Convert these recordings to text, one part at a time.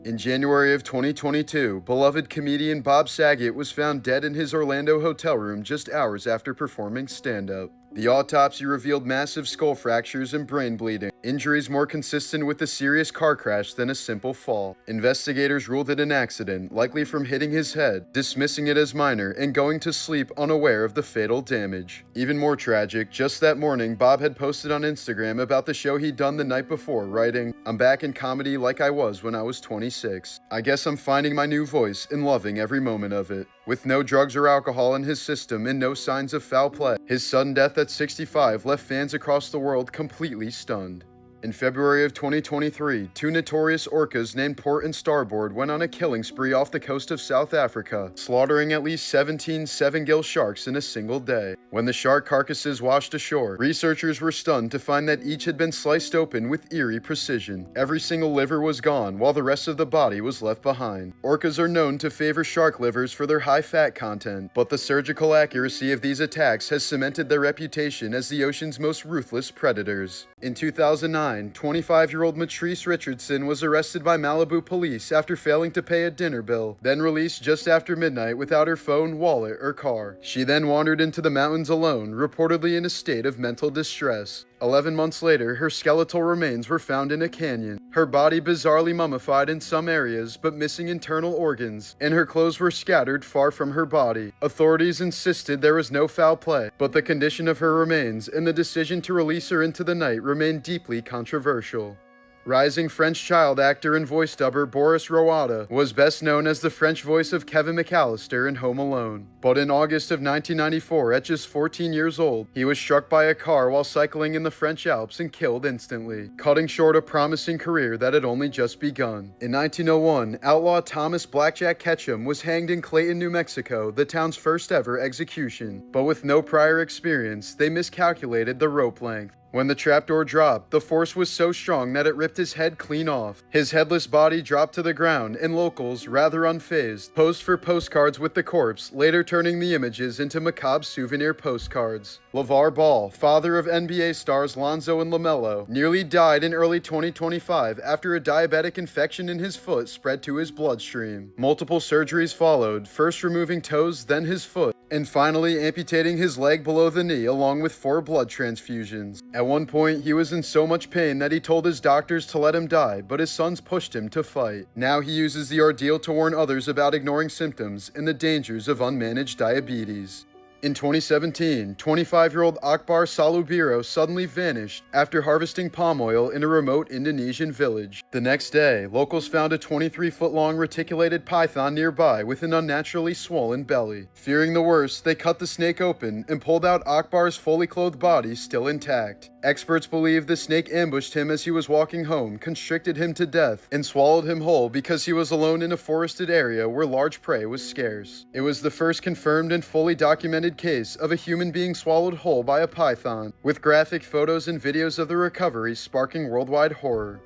In January of 2022, beloved comedian Bob Saget was found dead in his Orlando hotel room just hours after performing stand-up. The autopsy revealed massive skull fractures and brain bleeding, injuries more consistent with a serious car crash than a simple fall. Investigators ruled it an accident, likely from hitting his head, dismissing it as minor and going to sleep unaware of the fatal damage. Even more tragic, just that morning, Bob had posted on Instagram about the show he'd done the night before, writing, "I'm back in comedy like I was when I was 26. I guess I'm finding my new voice and loving every moment of it." With no drugs or alcohol in his system and no signs of foul play, his sudden death at 65 left fans across the world completely stunned. In February of 2023, two notorious orcas named Port and Starboard went on a killing spree off the coast of South Africa, slaughtering at least 17 seven-gill sharks in a single day. When the shark carcasses washed ashore, researchers were stunned to find that each had been sliced open with eerie precision. Every single liver was gone, while the rest of the body was left behind. Orcas are known to favor shark livers for their high fat content, but the surgical accuracy of these attacks has cemented their reputation as the ocean's most ruthless predators. In 2009, 25-year-old Matrice Richardson was arrested by Malibu police after failing to pay a dinner bill, then released just after midnight without her phone, wallet, or car. She then wandered into the mountains alone, reportedly in a state of mental distress. 11 months later, her skeletal remains were found in a canyon, her body bizarrely mummified in some areas but missing internal organs, and her clothes were scattered far from her body. Authorities insisted there was no foul play, but the condition of her remains and the decision to release her into the night remained deeply controversial. Rising French child actor and voice dubber Boris Roata was best known as the French voice of Kevin McAllister in Home Alone. But in August of 1994, at just 14 years old, he was struck by a car while cycling in the French Alps and killed instantly, cutting short a promising career that had only just begun. In 1901, outlaw Thomas Blackjack Ketchum was hanged in Clayton, New Mexico, the town's first ever execution. But with no prior experience, they miscalculated the rope length. When the trapdoor dropped, the force was so strong that it ripped his head clean off. His headless body dropped to the ground, and locals, rather unfazed, posed for postcards with the corpse, later turning the images into macabre souvenir postcards. LeVar Ball, father of NBA stars Lonzo and LaMelo, nearly died in early 2025 after a diabetic infection in his foot spread to his bloodstream. Multiple surgeries followed, first removing toes, then his foot, and finally amputating his leg below the knee along with 4 blood transfusions. At one point, he was in so much pain that he told his doctors to let him die, but his sons pushed him to fight. Now he uses the ordeal to warn others about ignoring symptoms and the dangers of unmanaged diabetes. In 2017, 25-year-old Akbar Salubiro suddenly vanished after harvesting palm oil in a remote Indonesian village. The next day, locals found a 23-foot-long reticulated python nearby with an unnaturally swollen belly. Fearing the worst, they cut the snake open and pulled out Akbar's fully clothed body still intact. Experts believe the snake ambushed him as he was walking home, constricted him to death, and swallowed him whole because he was alone in a forested area where large prey was scarce. It was the first confirmed and fully documented case of a human being swallowed whole by a python, with graphic photos and videos of the recovery sparking worldwide horror.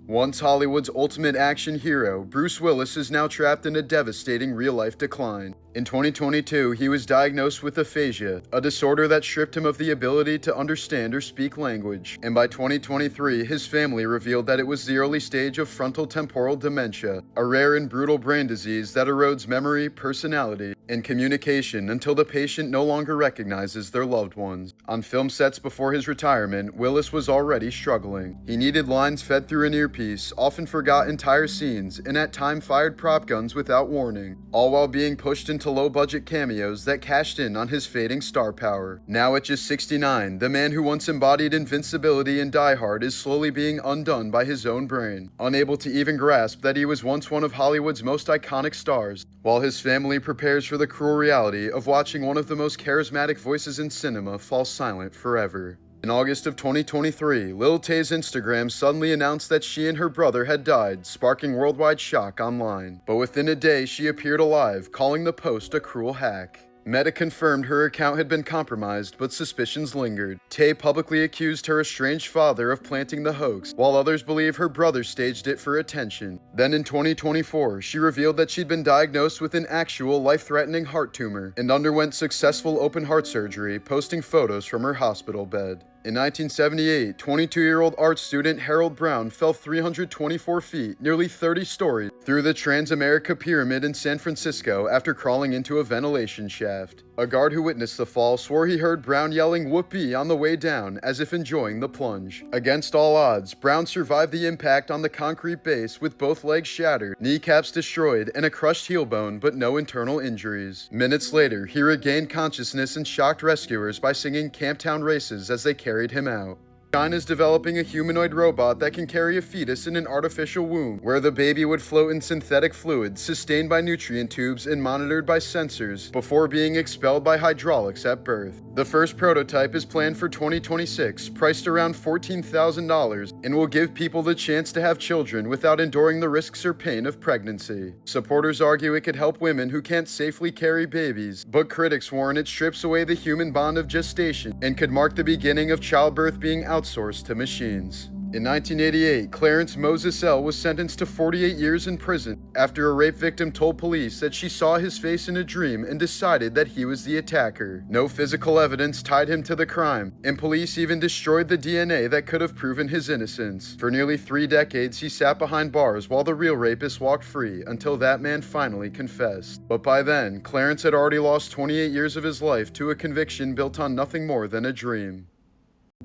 Once Hollywood's ultimate action hero, Bruce Willis is now trapped in a devastating real-life decline. In 2022, he was diagnosed with aphasia, a disorder that stripped him of the ability to understand or speak language. And by 2023, his family revealed that it was the early stage of frontal temporal dementia, a rare and brutal brain disease that erodes memory, personality, and communication until the patient no longer recognizes their loved ones. On film sets before his retirement, Willis was already struggling. He needed lines fed through an earpiece, often forgot entire scenes, and at times fired prop guns without warning, all while being pushed into low-budget cameos that cashed in on his fading star power. Now at just 69, the man who once embodied invincibility in Die Hard is slowly being undone by his own brain, unable to even grasp that he was once one of Hollywood's most iconic stars, while his family prepares for the cruel reality of watching one of the most charismatic voices in cinema fall silent forever. In August of 2023, Lil Tay's Instagram suddenly announced that she and her brother had died, sparking worldwide shock online. But within a day, she appeared alive, calling the post a cruel hack. Meta confirmed her account had been compromised, but suspicions lingered. Tay publicly accused her estranged father of planting the hoax, while others believe her brother staged it for attention. Then in 2024, she revealed that she'd been diagnosed with an actual life-threatening heart tumor and underwent successful open heart surgery, posting photos from her hospital bed. In 1978, 22-year-old art student Harold Brown fell 324 feet, nearly 30 stories, through the Transamerica Pyramid in San Francisco after crawling into a ventilation shaft. A guard who witnessed the fall swore he heard Brown yelling "whoopee" on the way down, as if enjoying the plunge. Against all odds, Brown survived the impact on the concrete base with both legs shattered, kneecaps destroyed, and a crushed heel bone, but no internal injuries. Minutes later, he regained consciousness and shocked rescuers by singing Camptown Races as they carried him out. China's developing a humanoid robot that can carry a fetus in an artificial womb, where the baby would float in synthetic fluids, sustained by nutrient tubes and monitored by sensors, before being expelled by hydraulics at birth. The first prototype is planned for 2026, priced around $14,000, and will give people the chance to have children without enduring the risks or pain of pregnancy. Supporters argue it could help women who can't safely carry babies, but critics warn it strips away the human bond of gestation and could mark the beginning of childbirth being outsourced to machines. In 1988, Clarence Moses L. was sentenced to 48 years in prison after a rape victim told police that she saw his face in a dream and decided that he was the attacker. No physical evidence tied him to the crime, and police even destroyed the DNA that could have proven his innocence. For nearly 3 decades, he sat behind bars while the real rapist walked free until that man finally confessed. But by then, Clarence had already lost 28 years of his life to a conviction built on nothing more than a dream.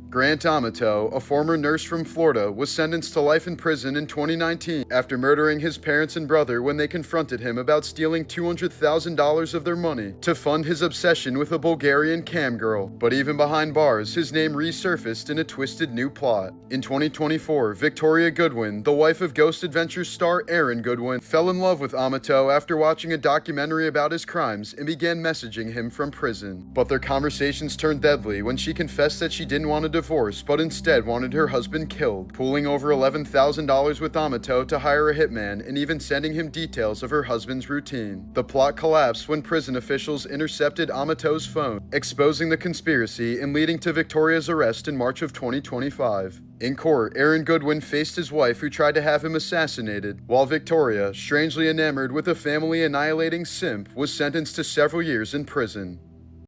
Grant Amato, a former nurse from Florida, was sentenced to life in prison in 2019 after murdering his parents and brother when they confronted him about stealing $200,000 of their money to fund his obsession with a Bulgarian cam girl. But even behind bars, his name resurfaced in a twisted new plot. In 2024, Victoria Goodwin, the wife of Ghost Adventures star Aaron Goodwin, fell in love with Amato after watching a documentary about his crimes and began messaging him from prison. But their conversations turned deadly when she confessed that she didn't want a divorce, but instead wanted her husband killed, pooling over $11,000 with Amato to hire a hitman and even sending him details of her husband's routine. The plot collapsed when prison officials intercepted Amato's phone, exposing the conspiracy and leading to Victoria's arrest in March of 2025. In court, Aaron Goodwin faced his wife who tried to have him assassinated, while Victoria, strangely enamored with a family-annihilating simp, was sentenced to several years in prison.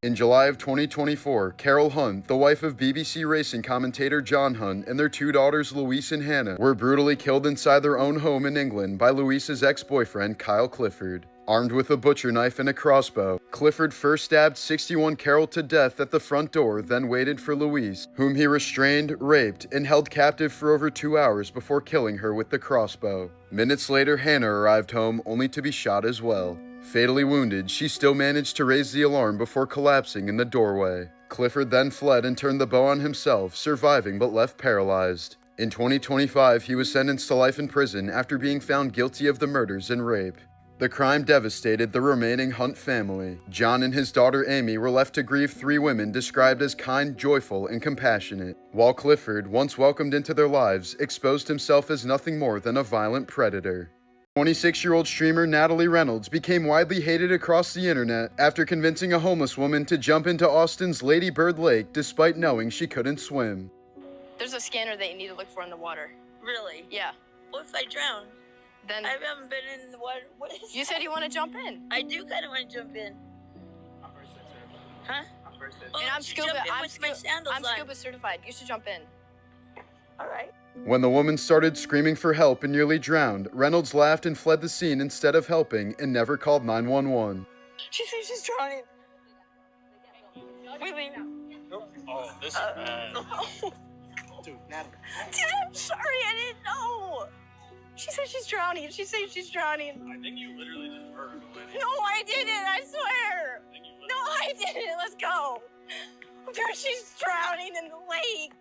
In July of 2024, Carol Hunt, the wife of BBC racing commentator John Hunt, and their 2 daughters Louise and Hannah were brutally killed inside their own home in England by Louise's ex-boyfriend Kyle Clifford. Armed with a butcher knife and a crossbow, Clifford first stabbed 61 Carol to death at the front door, then waited for Louise, whom he restrained, raped, and held captive for over 2 hours before killing her with the crossbow. Minutes later, Hannah arrived home only to be shot as well. Fatally wounded, she still managed to raise the alarm before collapsing in the doorway. Clifford then fled and turned the bow on himself, surviving but left paralyzed. In 2025, he was sentenced to life in prison after being found guilty of the murders and rape. The crime devastated the remaining Hunt family. John and his daughter Amy were left to grieve 3 women described as kind, joyful, and compassionate, while Clifford, once welcomed into their lives, exposed himself as nothing more than a violent predator. 26-year-old streamer Natalie Reynolds became widely hated across the internet after convincing a homeless woman to jump into Austin's Lady Bird Lake despite knowing she couldn't swim. There's a scanner that you need to look for in the water. Really? Yeah. What if I drown? Then I haven't been in the water. What is you said you want to jump in. I do kind of want to jump in. I'm first certified. Huh? I'm first certified. Oh, And I'm you scuba. jump in I'm with my scuba. sandals I'm on. scuba certified. You should jump in. All right. When the woman started screaming for help and nearly drowned, Reynolds laughed and fled the scene instead of helping and never called 911. She says she's drowning. We leave. Nope. Oh, this is bad. Dude, Natalie. Dude, I'm sorry. I didn't know. She said she's drowning. She says she's drowning. I think you literally just heard her. No, I didn't. I swear. I think you No, I didn't. Let's go. Dude, she's drowning in the lake.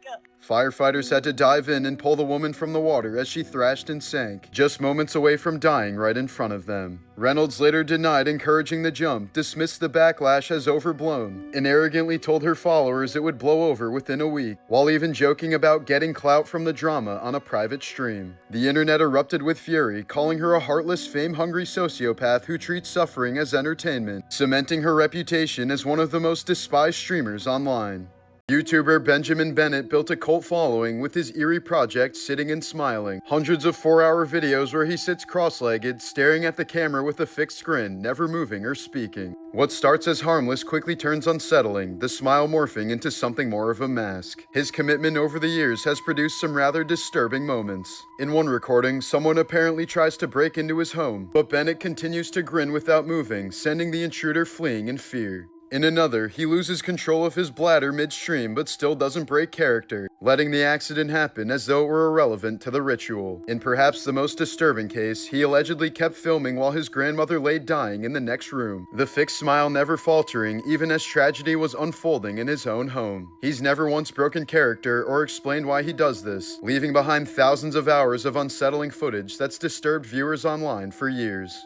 Firefighters had to dive in and pull the woman from the water as she thrashed and sank, just moments away from dying right in front of them. Reynolds later denied encouraging the jump, dismissed the backlash as overblown, and arrogantly told her followers it would blow over within a week, while even joking about getting clout from the drama on a private stream. The internet erupted with fury, calling her a heartless, fame-hungry sociopath who treats suffering as entertainment, cementing her reputation as one of the most despised streamers online. YouTuber Benjamin Bennett built a cult following with his eerie project Sitting and Smiling. Hundreds of 4-hour videos where he sits cross-legged, staring at the camera with a fixed grin, never moving or speaking. What starts as harmless quickly turns unsettling, the smile morphing into something more of a mask. His commitment over the years has produced some rather disturbing moments. In one recording, someone apparently tries to break into his home, but Bennett continues to grin without moving, sending the intruder fleeing in fear. In another, he loses control of his bladder midstream but still doesn't break character, letting the accident happen as though it were irrelevant to the ritual. In perhaps the most disturbing case, he allegedly kept filming while his grandmother lay dying in the next room, the fixed smile never faltering even as tragedy was unfolding in his own home. He's never once broken character or explained why he does this, leaving behind thousands of hours of unsettling footage that's disturbed viewers online for years.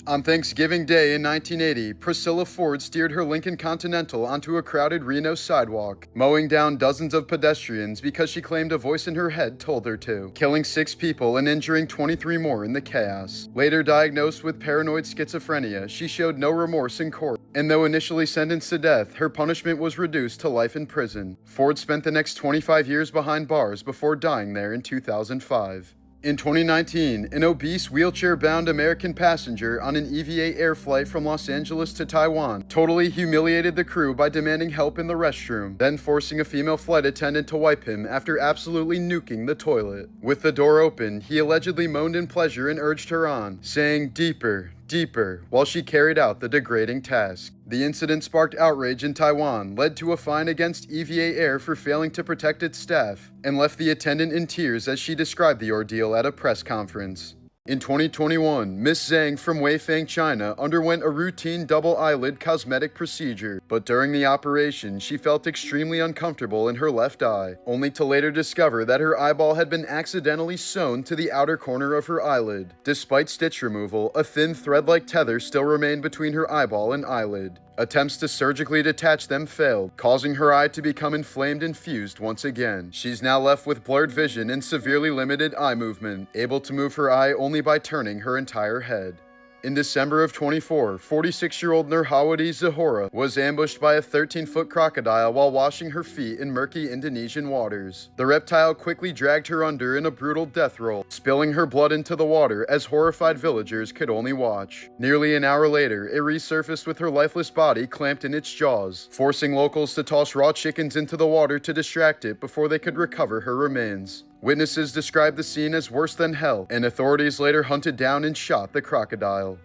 On Thanksgiving Day in 1980, Priscilla Ford steered her Lincoln Continental onto a crowded Reno sidewalk, mowing down dozens of pedestrians because she claimed a voice in her head told her to, killing 6 people and injuring 23 more in the chaos. Later diagnosed with paranoid schizophrenia, she showed no remorse in court, and though initially sentenced to death, her punishment was reduced to life in prison. Ford spent the next 25 years behind bars before dying there in 2005. In 2019, an obese, wheelchair-bound American passenger on an EVA air flight from Los Angeles to Taiwan totally humiliated the crew by demanding help in the restroom, then forcing a female flight attendant to wipe him after absolutely nuking the toilet. With the door open, he allegedly moaned in pleasure and urged her on, saying, "Deeper, deeper," while she carried out the degrading task. The incident sparked outrage in Taiwan, led to a fine against EVA Air for failing to protect its staff, and left the attendant in tears as she described the ordeal at a press conference. In 2021, Miss Zhang from Weifang, China underwent a routine double eyelid cosmetic procedure, but during the operation, she felt extremely uncomfortable in her left eye, only to later discover that her eyeball had been accidentally sewn to the outer corner of her eyelid. Despite stitch removal, a thin thread-like tether still remained between her eyeball and eyelid. Attempts to surgically detach them failed, causing her eye to become inflamed and fused once again. She's now left with blurred vision and severely limited eye movement, able to move her eye only by turning her entire head. In December of 24, 46-year-old Nurhawati Zahora was ambushed by a 13-foot crocodile while washing her feet in murky Indonesian waters. The reptile quickly dragged her under in a brutal death roll, spilling her blood into the water as horrified villagers could only watch. Nearly an hour later, it resurfaced with her lifeless body clamped in its jaws, forcing locals to toss raw chickens into the water to distract it before they could recover her remains. Witnesses described the scene as worse than hell, and authorities later hunted down and shot the crocodile.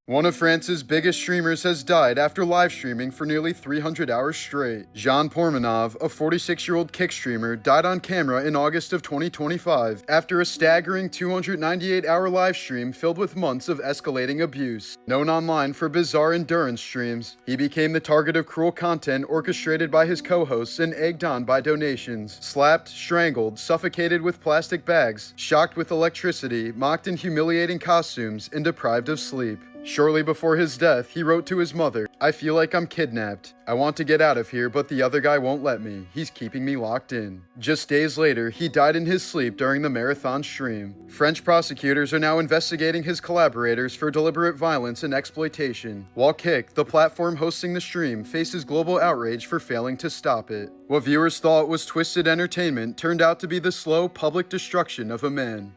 One of France's biggest streamers has died after live streaming for nearly 300 hours straight. Jean Pormanov, a 46-year-old kick streamer, died on camera in August of 2025 after a staggering 298-hour live stream filled with months of escalating abuse. Known online for bizarre endurance streams, he became the target of cruel content orchestrated by his co-hosts and egged on by donations. Slapped, strangled, suffocated with plastic bags, shocked with electricity, mocked in humiliating costumes, and deprived of sleep. Shortly before his death, he wrote to his mother, "I feel like I'm kidnapped. I want to get out of here, but the other guy won't let me. He's keeping me locked in." Just days later, he died in his sleep during the marathon stream. French prosecutors are now investigating his collaborators for deliberate violence and exploitation, while Kick, the platform hosting the stream, faces global outrage for failing to stop it. What viewers thought was twisted entertainment turned out to be the slow public destruction of a man.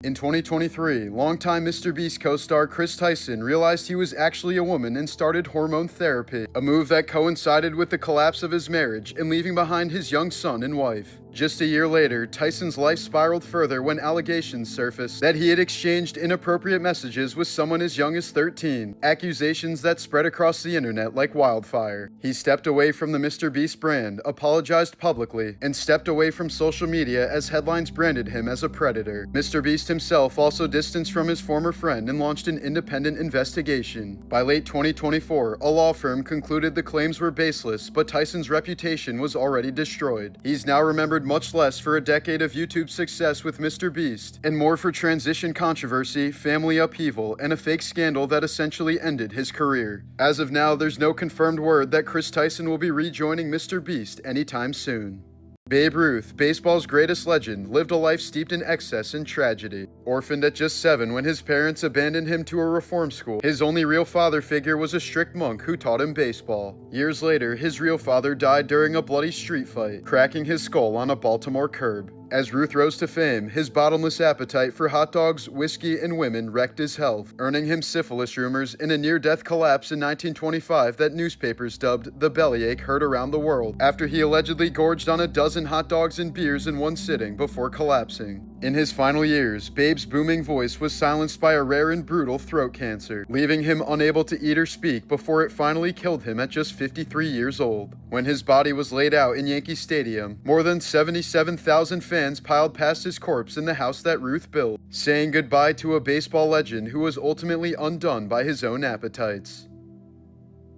In 2023, longtime Mr. Beast co-star Chris Tyson realized he was actually a woman and started hormone therapy, a move that coincided with the collapse of his marriage and leaving behind his young son and wife. Just a year later, Tyson's life spiraled further when allegations surfaced that he had exchanged inappropriate messages with someone as young as 13, accusations that spread across the internet like wildfire. He stepped away from the Mr. Beast brand, apologized publicly, and stepped away from social media as headlines branded him as a predator. Mr. Beast himself also distanced from his former friend and launched an independent investigation. By late 2024, a law firm concluded the claims were baseless, but Tyson's reputation was already destroyed. He's now remembered much less for a decade of YouTube success with Mr. Beast, and more for transition controversy, family upheaval, and a fake scandal that essentially ended his career. As of now, there's no confirmed word that Chris Tyson will be rejoining Mr. Beast anytime soon. Babe Ruth, baseball's greatest legend, lived a life steeped in excess and tragedy. Orphaned at just 7 when his parents abandoned him to a reform school, his only real father figure was a strict monk who taught him baseball. Years later, his real father died during a bloody street fight, cracking his skull on a Baltimore curb. As Ruth rose to fame, his bottomless appetite for hot dogs, whiskey, and women wrecked his health, earning him syphilis rumors in a near-death collapse in 1925 that newspapers dubbed the bellyache heard around the world, after he allegedly gorged on a dozen hot dogs and beers in one sitting before collapsing. In his final years, Babe's booming voice was silenced by a rare and brutal throat cancer, leaving him unable to eat or speak before it finally killed him at just 53 years old. When his body was laid out in Yankee Stadium, more than 77,000 fans piled past his corpse in the house that Ruth built, saying goodbye to a baseball legend who was ultimately undone by his own appetites.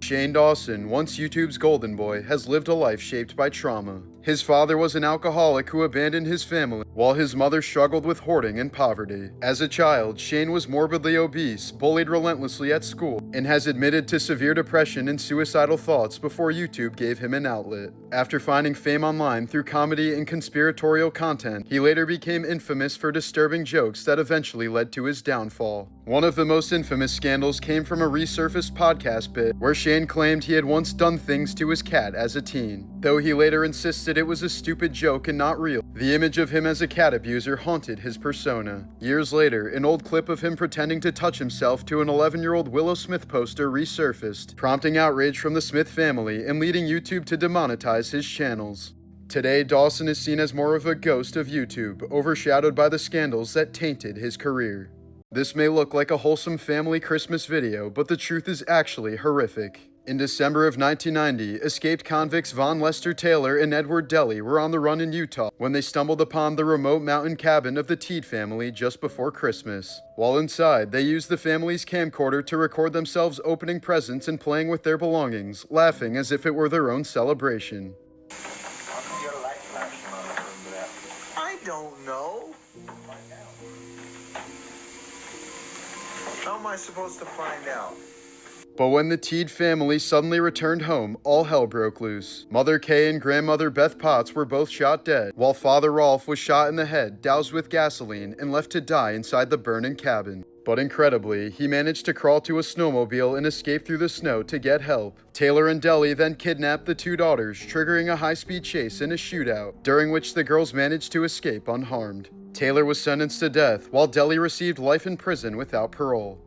Shane Dawson, once YouTube's golden boy, has lived a life shaped by trauma. His father was an alcoholic who abandoned his family, while his mother struggled with hoarding and poverty. As a child, Shane was morbidly obese, bullied relentlessly at school, and has admitted to severe depression and suicidal thoughts before YouTube gave him an outlet. After finding fame online through comedy and conspiratorial content, he later became infamous for disturbing jokes that eventually led to his downfall. One of the most infamous scandals came from a resurfaced podcast bit where Shane claimed he had once done things to his cat as a teen, though he later insisted it was a stupid joke and not real. The image of him as a cat abuser haunted his persona. Years later, an old clip of him pretending to touch himself to an 11-year-old Willow Smith poster resurfaced, prompting outrage from the Smith family and leading YouTube to demonetize his channels. Today, Dawson is seen as more of a ghost of YouTube, overshadowed by the scandals that tainted his career. This may look like a wholesome family Christmas video, but the truth is actually horrific. In December of 1990, escaped convicts Von Lester Taylor and Edward Deli were on the run in Utah when they stumbled upon the remote mountain cabin of the Teed family just before Christmas. While inside, they used the family's camcorder to record themselves opening presents and playing with their belongings, laughing as if it were their own celebration. I don't know. How am I supposed to find out? But when the Teed family suddenly returned home, all hell broke loose. Mother Kay and grandmother Beth Potts were both shot dead, while Father Rolf was shot in the head, doused with gasoline, and left to die inside the burning cabin. But incredibly, he managed to crawl to a snowmobile and escape through the snow to get help. Taylor and Deli then kidnapped the two daughters, triggering a high-speed chase and a shootout, during which the girls managed to escape unharmed. Taylor was sentenced to death, while Deli received life in prison without parole.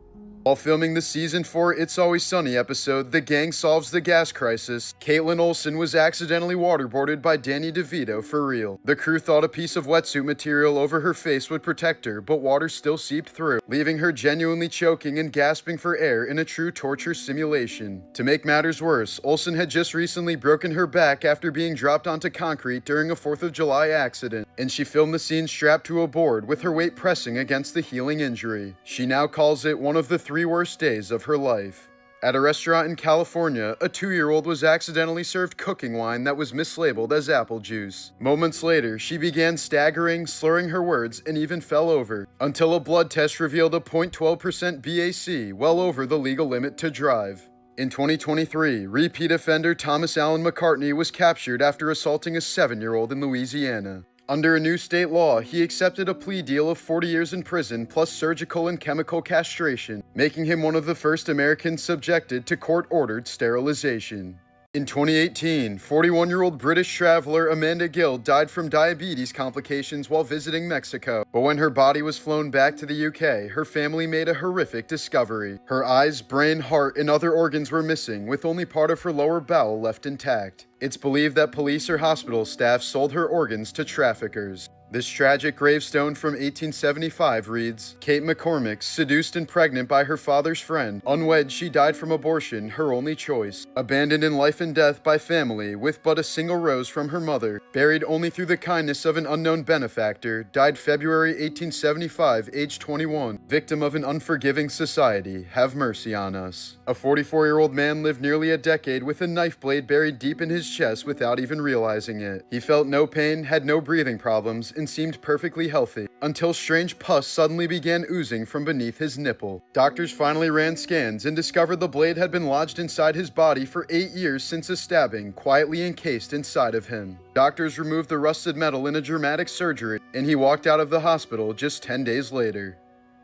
While filming the Season 4 It's Always Sunny episode, The Gang Solves the Gas Crisis, Caitlin Olsen was accidentally waterboarded by Danny DeVito for real. The crew thought a piece of wetsuit material over her face would protect her, but water still seeped through, leaving her genuinely choking and gasping for air in a true torture simulation. To make matters worse, Olsen had just recently broken her back after being dropped onto concrete during a 4th of July accident, and she filmed the scene strapped to a board with her weight pressing against the healing injury. She now calls it one of the 3 worst days of her life. At a restaurant in California, a 2-year-old was accidentally served cooking wine that was mislabeled as apple juice. Moments later, she began staggering, slurring her words, and even fell over, until a blood test revealed a 0.12% BAC, well over the legal limit to drive. In 2023, repeat offender Thomas Allen McCartney was captured after assaulting a 7-year-old in Louisiana. Under a new state law, he accepted a plea deal of 40 years in prison plus surgical and chemical castration, making him one of the first Americans subjected to court-ordered sterilization. In 2018, 41-year-old British traveler Amanda Gill died from diabetes complications while visiting Mexico. But when her body was flown back to the UK, her family made a horrific discovery. Her eyes, brain, heart, and other organs were missing, with only part of her lower bowel left intact. It's believed that police or hospital staff sold her organs to traffickers. This tragic gravestone from 1875 reads, Kate McCormick, seduced and pregnant by her father's friend. Unwed, she died from abortion, her only choice. Abandoned in life and death by family, with but a single rose from her mother. Buried only through the kindness of an unknown benefactor. Died February 1875, age 21. Victim of an unforgiving society. Have mercy on us. A 44-year-old man lived nearly a decade with a knife blade buried deep in his chest without even realizing it. He felt no pain, had no breathing problems, and seemed perfectly healthy, until strange pus suddenly began oozing from beneath his nipple. Doctors finally ran scans and discovered the blade had been lodged inside his body for 8 years since a stabbing, quietly encased inside of him. Doctors removed the rusted metal in a dramatic surgery, and he walked out of the hospital just 10 days later.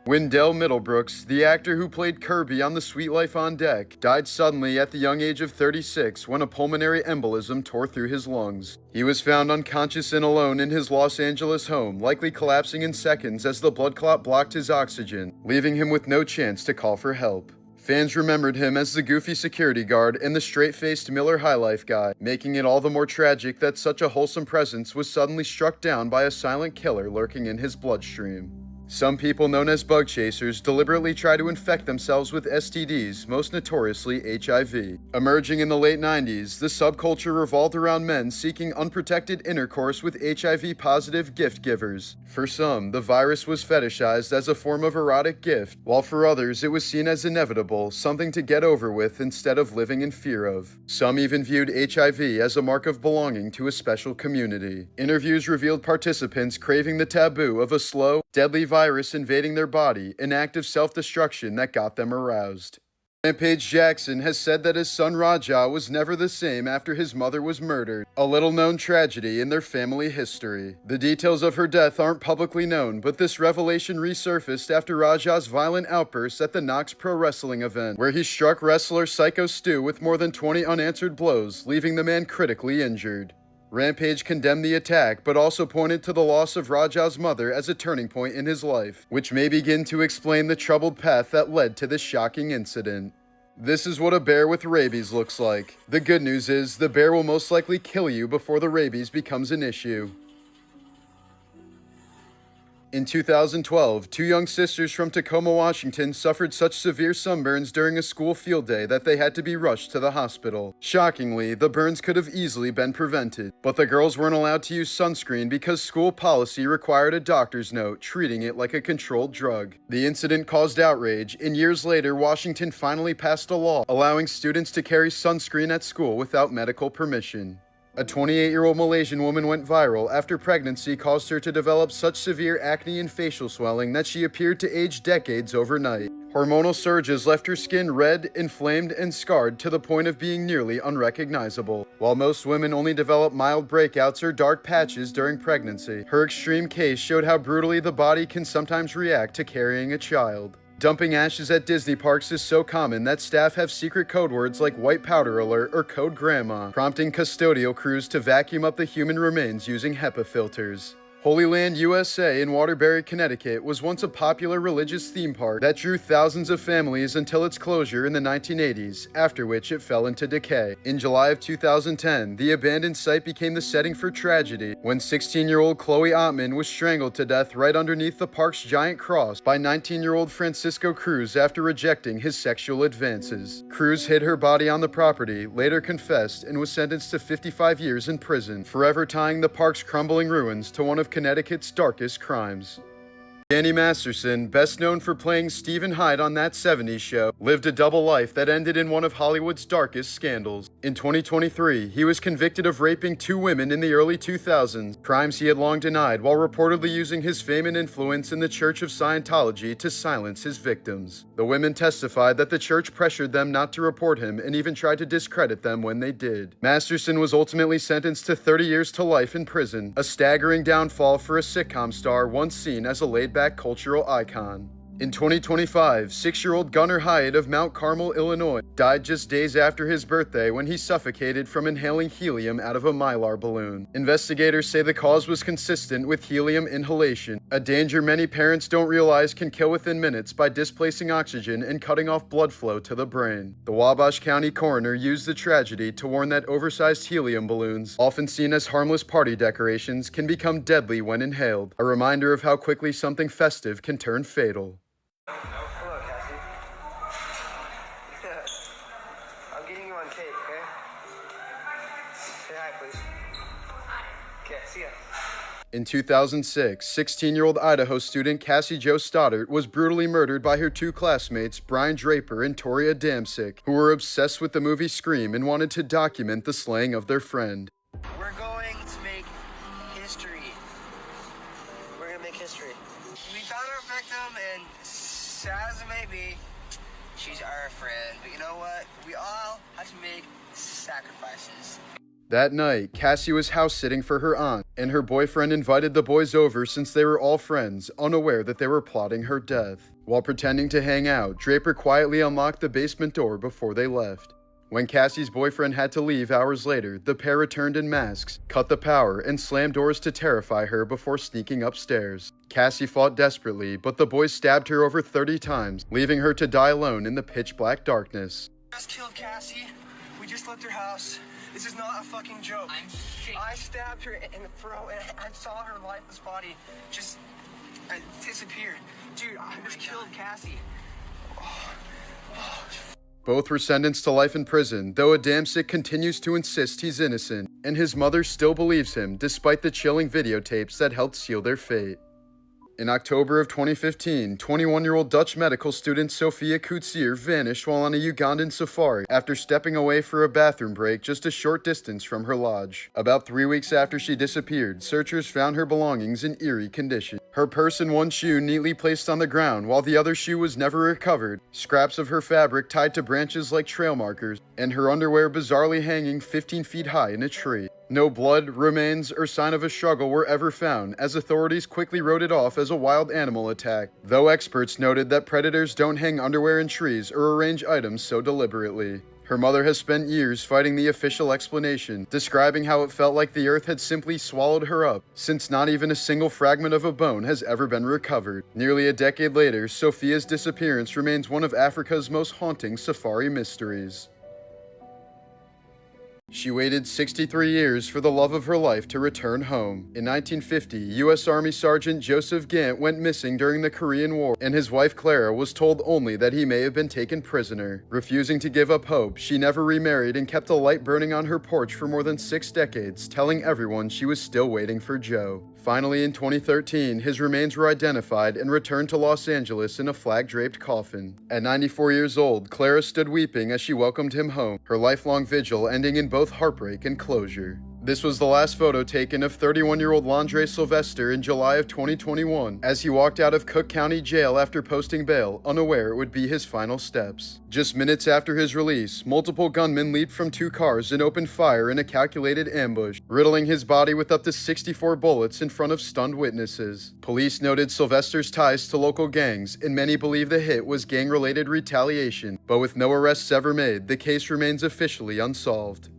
Wendell Middlebrooks, the actor who played Kirby on The Sweet Life on Deck, died suddenly at the young age of 36 when a pulmonary embolism tore through his lungs. He was found unconscious and alone in his Los Angeles home, likely collapsing in seconds as the blood clot blocked his oxygen, leaving him with no chance to call for help. Fans remembered him as the goofy security guard and the straight-faced Miller High Life guy, making it all the more tragic that such a wholesome presence was suddenly struck down by a silent killer lurking in his bloodstream. Some people known as bug chasers deliberately try to infect themselves with STDs, most notoriously HIV. Emerging in the late 90s, the subculture revolved around men seeking unprotected intercourse with HIV-positive gift givers. For some, the virus was fetishized as a form of erotic gift, while for others it was seen as inevitable, something to get over with instead of living in fear of. Some even viewed HIV as a mark of belonging to a special community. Interviews revealed participants craving the taboo of a slow, deadly virus invading their body, an act of self-destruction that got them aroused. Rampage Jackson has said that his son Raja was never the same after his mother was murdered, a little-known tragedy in their family history. The details of her death aren't publicly known, but this revelation resurfaced after Raja's violent outbursts at the Knox Pro Wrestling event, where he struck wrestler Psycho Stu with more than 20 unanswered blows, leaving the man critically injured. Rampage condemned the attack, but also pointed to the loss of Raja's mother as a turning point in his life, which may begin to explain the troubled path that led to this shocking incident. This is what a bear with rabies looks like. The good news is, the bear will most likely kill you before the rabies becomes an issue. In 2012, 2 young sisters from Tacoma, Washington suffered such severe sunburns during a school field day that they had to be rushed to the hospital. Shockingly, the burns could have easily been prevented, but the girls weren't allowed to use sunscreen because school policy required a doctor's note, treating it like a controlled drug. The incident caused outrage, and years later, Washington finally passed a law allowing students to carry sunscreen at school without medical permission. A 28-year-old Malaysian woman went viral after pregnancy caused her to develop such severe acne and facial swelling that she appeared to age decades overnight. Hormonal surges left her skin red, inflamed, and scarred to the point of being nearly unrecognizable. While most women only develop mild breakouts or dark patches during pregnancy, her extreme case showed how brutally the body can sometimes react to carrying a child. Dumping ashes at Disney parks is so common that staff have secret code words like white powder alert or code grandma, prompting custodial crews to vacuum up the human remains using HEPA filters. Holy Land USA in Waterbury, Connecticut was once a popular religious theme park that drew thousands of families until its closure in the 1980s, after which it fell into decay. In July of 2010, the abandoned site became the setting for tragedy when 16-year-old Chloe Ottman was strangled to death right underneath the park's giant cross by 19-year-old Francisco Cruz after rejecting his sexual advances. Cruz hid her body on the property, later confessed, and was sentenced to 55 years in prison, forever tying the park's crumbling ruins to one of Connecticut's darkest crimes. Danny Masterson, best known for playing Stephen Hyde on That 70s Show, lived a double life that ended in one of Hollywood's darkest scandals. In 2023, he was convicted of raping 2 women in the early 2000s, crimes he had long denied while reportedly using his fame and influence in the Church of Scientology to silence his victims. The women testified that the church pressured them not to report him and even tried to discredit them when they did. Masterson was ultimately sentenced to 30 years to life in prison, a staggering downfall for a sitcom star once seen as a laid-back cultural icon. In 2025, 6-year-old Gunnar Hyatt of Mount Carmel, Illinois, died just days after his birthday when he suffocated from inhaling helium out of a Mylar balloon. Investigators say the cause was consistent with helium inhalation, a danger many parents don't realize can kill within minutes by displacing oxygen and cutting off blood flow to the brain. The Wabash County coroner used the tragedy to warn that oversized helium balloons, often seen as harmless party decorations, can become deadly when inhaled, a reminder of how quickly something festive can turn fatal. Hello, Cassie. I'm getting you on tape, okay? Say hi, please. Hi. Okay, see ya. In 2006, 16-year-old Idaho student Cassie Jo Stoddart was brutally murdered by her two classmates, Brian Draper and Tori Adamczyk, who were obsessed with the movie Scream and wanted to document the slaying of their friend. We're going to make history. We're gonna make history. We found our victim, and sad as it may be, she's our friend. But you know what? We all have to make sacrifices. That night, Cassie was house-sitting for her aunt, and her boyfriend invited the boys over since they were all friends, unaware that they were plotting her death. While pretending to hang out, Draper quietly unlocked the basement door before they left. When Cassie's boyfriend had to leave hours later, the pair returned in masks, cut the power, and slammed doors to terrify her before sneaking upstairs. Cassie fought desperately, but the boys stabbed her over 30 times, leaving her to die alone in the pitch-black darkness. Just killed Cassie. We just left her house. This is not a fucking joke. I stabbed her in the throat, and I saw her lifeless body just disappear. Dude, I just killed Cassie. Both were sentenced to life in prison, though Adamczyk continues to insist he's innocent, and his mother still believes him despite the chilling videotapes that helped seal their fate. In October of 2015, 21-year-old Dutch medical student Sophia Koetsier vanished while on a Ugandan safari after stepping away for a bathroom break just a short distance from her lodge. About 3 weeks after she disappeared, searchers found her belongings in eerie condition. Her purse and one shoe neatly placed on the ground, while the other shoe was never recovered, scraps of her fabric tied to branches like trail markers, and her underwear bizarrely hanging 15 feet high in a tree. No blood, remains, or sign of a struggle were ever found, as authorities quickly wrote it off as a wild animal attack, though experts noted that predators don't hang underwear in trees or arrange items so deliberately. Her mother has spent years fighting the official explanation, describing how it felt like the earth had simply swallowed her up, since not even a single fragment of a bone has ever been recovered. Nearly a decade later, Sophia's disappearance remains one of Africa's most haunting safari mysteries. She waited 63 years for the love of her life to return home. In 1950, U.S. Army Sergeant Joseph Gant went missing during the Korean War, and his wife Clara was told only that he may have been taken prisoner. Refusing to give up hope, she never remarried and kept a light burning on her porch for more than 6 decades, telling everyone she was still waiting for Joe. Finally, in 2013, his remains were identified and returned to Los Angeles in a flag-draped coffin. At 94 years old, Clara stood weeping as she welcomed him home, her lifelong vigil ending in both heartbreak and closure. This was the last photo taken of 31-year-old Landre Sylvester in July of 2021, as he walked out of Cook County Jail after posting bail, unaware it would be his final steps. Just minutes after his release, multiple gunmen leaped from 2 cars and opened fire in a calculated ambush, riddling his body with up to 64 bullets in front of stunned witnesses. Police noted Sylvester's ties to local gangs, and many believe the hit was gang-related retaliation, but with no arrests ever made, the case remains officially unsolved.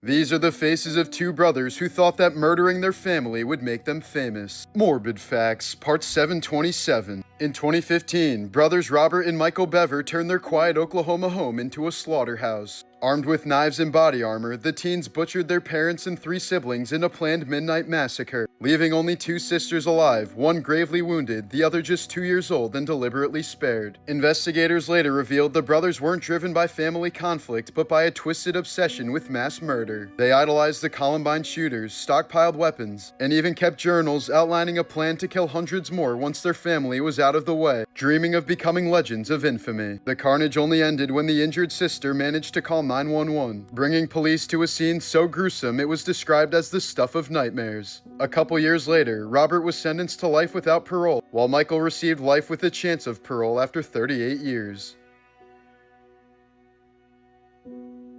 These are the faces of 2 brothers who thought that murdering their family would make them famous. Morbid Facts, Part 727. In 2015, brothers Robert and Michael Bever turned their quiet Oklahoma home into a slaughterhouse. Armed with knives and body armor, the teens butchered their parents and 3 siblings in a planned midnight massacre, leaving only 2 sisters alive, one gravely wounded, the other just 2 years old and deliberately spared. Investigators later revealed the brothers weren't driven by family conflict, but by a twisted obsession with mass murder. They idolized the Columbine shooters, stockpiled weapons, and even kept journals outlining a plan to kill hundreds more once their family was out of the way, dreaming of becoming legends of infamy. The carnage only ended when the injured sister managed to call 911, bringing police to a scene so gruesome it was described as the stuff of nightmares. A couple years later, Robert was sentenced to life without parole, while Michael received life with a chance of parole after 38 years.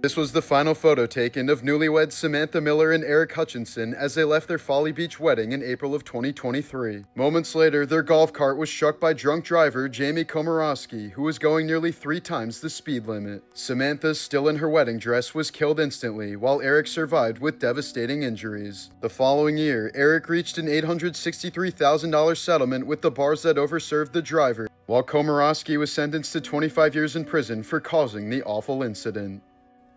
This was the final photo taken of newlyweds Samantha Miller and Eric Hutchinson as they left their Folly Beach wedding in April of 2023. Moments later, their golf cart was struck by drunk driver Jamie Komorowski, who was going nearly 3 times the speed limit. Samantha, still in her wedding dress, was killed instantly, while Eric survived with devastating injuries. The following year, Eric reached an $863,000 settlement with the bars that overserved the driver, while Komorowski was sentenced to 25 years in prison for causing the awful incident.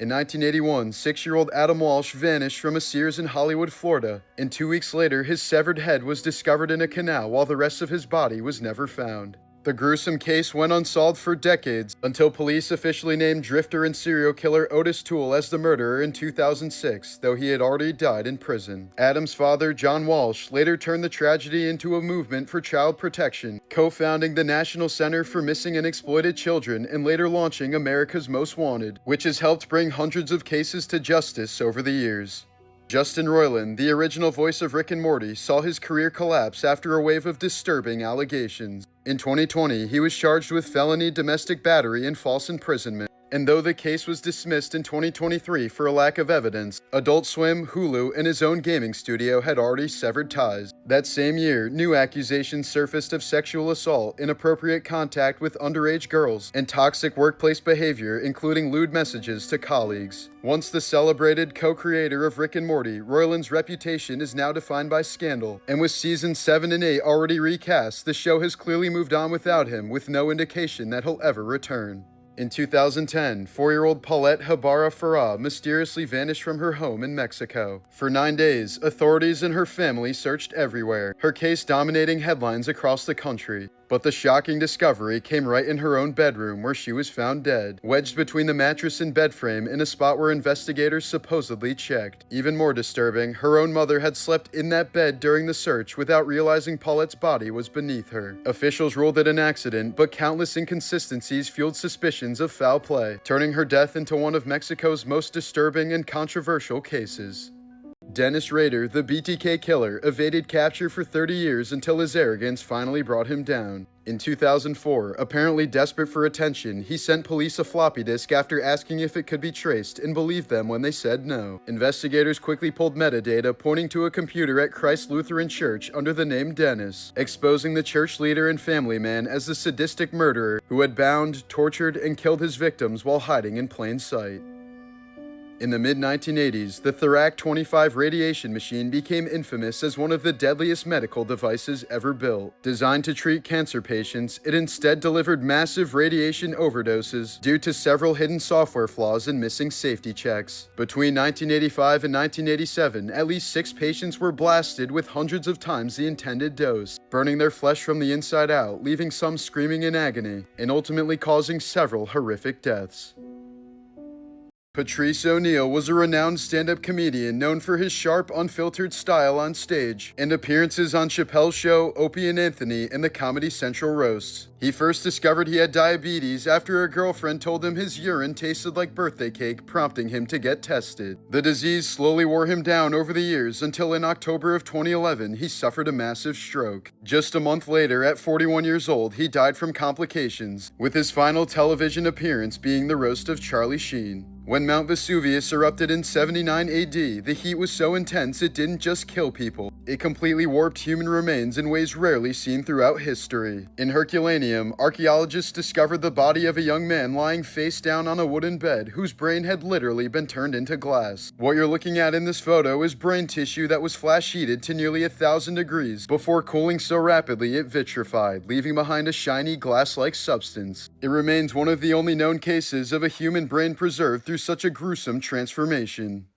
In 1981, 6-year-old Adam Walsh vanished from a Sears in Hollywood, Florida, and 2 weeks later his severed head was discovered in a canal while the rest of his body was never found. The gruesome case went unsolved for decades until police officially named drifter and serial killer Otis Toole as the murderer in 2006, though he had already died in prison. Adam's father, John Walsh, later turned the tragedy into a movement for child protection, co-founding the National Center for Missing and Exploited Children and later launching America's Most Wanted, which has helped bring hundreds of cases to justice over the years. Justin Roiland, the original voice of Rick and Morty, saw his career collapse after a wave of disturbing allegations. In 2020, he was charged with felony domestic battery and false imprisonment. And though the case was dismissed in 2023 for a lack of evidence, Adult Swim, Hulu, and his own gaming studio had already severed ties. That same year, new accusations surfaced of sexual assault, inappropriate contact with underage girls, and toxic workplace behavior, including lewd messages to colleagues. Once the celebrated co-creator of Rick and Morty, Roiland's reputation is now defined by scandal, and with seasons 7 and 8 already recast, the show has clearly moved on without him, with no indication that he'll ever return. In 2010, 4-year-old Paulette Habara Farah mysteriously vanished from her home in Mexico. For 9 days, authorities and her family searched everywhere, her case dominating headlines across the country. But the shocking discovery came right in her own bedroom, where she was found dead, wedged between the mattress and bed frame in a spot where investigators supposedly checked. Even more disturbing, her own mother had slept in that bed during the search without realizing Paulette's body was beneath her. Officials ruled it an accident, but countless inconsistencies fueled suspicions of foul play, turning her death into one of Mexico's most disturbing and controversial cases. Dennis Rader, the BTK killer, evaded capture for 30 years until his arrogance finally brought him down. In 2004, apparently desperate for attention, he sent police a floppy disk after asking if it could be traced and believed them when they said no. Investigators quickly pulled metadata pointing to a computer at Christ Lutheran Church under the name Dennis, exposing the church leader and family man as the sadistic murderer who had bound, tortured, and killed his victims while hiding in plain sight. In the mid-1980s, the Thorac 25 radiation machine became infamous as one of the deadliest medical devices ever built. Designed to treat cancer patients, it instead delivered massive radiation overdoses due to several hidden software flaws and missing safety checks. Between 1985 and 1987, at least 6 patients were blasted with hundreds of times the intended dose, burning their flesh from the inside out, leaving some screaming in agony, and ultimately causing several horrific deaths. Patrice O'Neal was a renowned stand-up comedian known for his sharp, unfiltered style on stage and appearances on Chappelle's Show, Opie and Anthony, and the Comedy Central roasts. He first discovered he had diabetes after a girlfriend told him his urine tasted like birthday cake, prompting him to get tested. The disease slowly wore him down over the years until in October of 2011, he suffered a massive stroke. Just a month later, at 41 years old, he died from complications, with his final television appearance being the roast of Charlie Sheen. When Mount Vesuvius erupted in 79 AD, the heat was so intense it didn't just kill people. It completely warped human remains in ways rarely seen throughout history. In Herculaneum, archaeologists discovered the body of a young man lying face down on a wooden bed whose brain had literally been turned into glass. What you're looking at in this photo is brain tissue that was flash heated to nearly 1,000 degrees before cooling so rapidly it vitrified, leaving behind a shiny glass-like substance. It remains one of the only known cases of a human brain preserved through such a gruesome transformation.